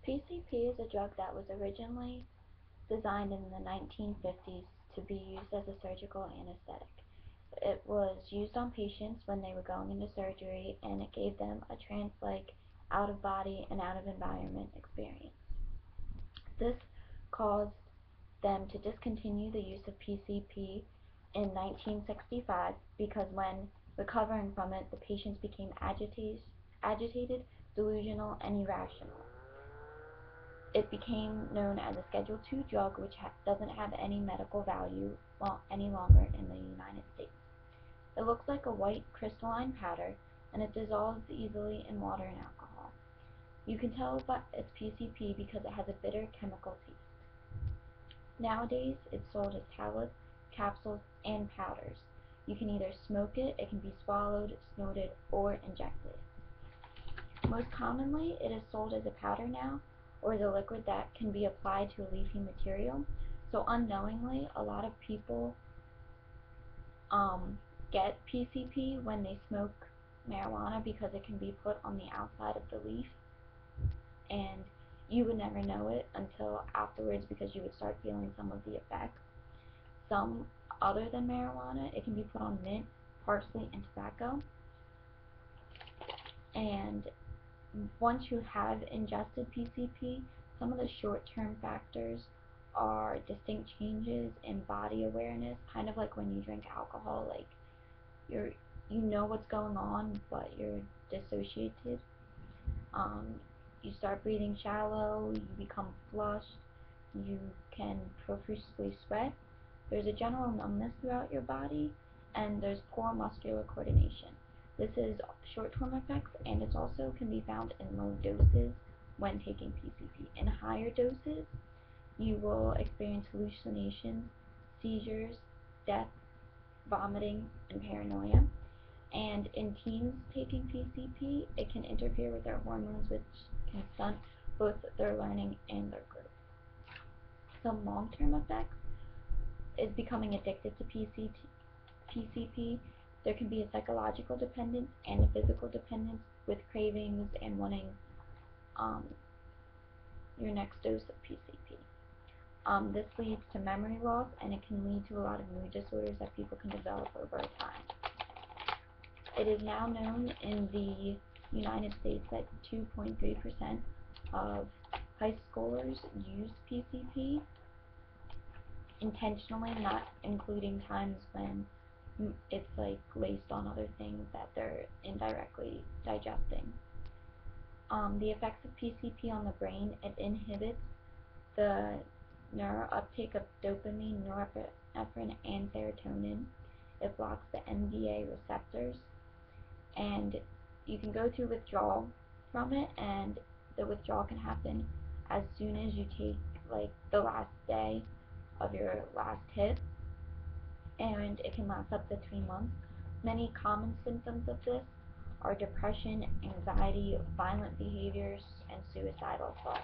PCP is a drug that was originally designed in the 1950s to be used as a surgical anesthetic. It was used on patients when they were going into surgery, and it gave them a trance-like, out-of-body and out-of-environment experience. This caused them to discontinue the use of PCP in 1965 because when recovering from it, the patients became agitated, delusional, and irrational. It became known as a Schedule II drug, which doesn't have any medical value any longer in the United States. It looks like a white crystalline powder, and it dissolves easily in water and alcohol. You can tell it's PCP because it has a bitter chemical taste. Nowadays, it's sold as tablets, capsules, and powders. You can either smoke it, it can be swallowed, snorted, or injected. Most commonly, it is sold as a powder now, or as a liquid that can be applied to a leafy material. So unknowingly, a lot of people get PCP when they smoke marijuana because it can be put on the outside of the leaf, and you would never know it until afterwards because you would start feeling some of the effects. Some other than marijuana, it can be put on mint, parsley, and tobacco. And once you have ingested PCP, some of the short-term factors are distinct changes in body awareness, kind of like when you drink alcohol, like you know what's going on, but you're dissociated. You start breathing shallow, you become flushed, you can profusely sweat, there's a general numbness throughout your body, and there's poor muscular coordination. This is short-term effects, and it also can be found in low doses when taking PCP. In higher doses, you will experience hallucinations, seizures, death, vomiting, and paranoia. And in teens taking PCP, it can interfere with their hormones, which can stunt both their learning and their growth. Some long-term effects is becoming addicted to PCP. There can be a psychological dependence and a physical dependence with cravings and wanting your next dose of PCP. This leads to memory loss, and it can lead to a lot of mood disorders that people can develop over time. It is now known in the United States that 2.3% of high schoolers use PCP intentionally, not including times when it's like laced on other things that they're indirectly digesting. The effects of PCP on the brain: it inhibits the neurouptake of dopamine, norepinephrine, and serotonin. It blocks the NMDA receptors, and you can go through withdrawal from it, and the withdrawal can happen as soon as you take like the last day of your last hit, and it can last up to 3 months. Many common symptoms of this are depression, anxiety, violent behaviors, and suicidal thoughts.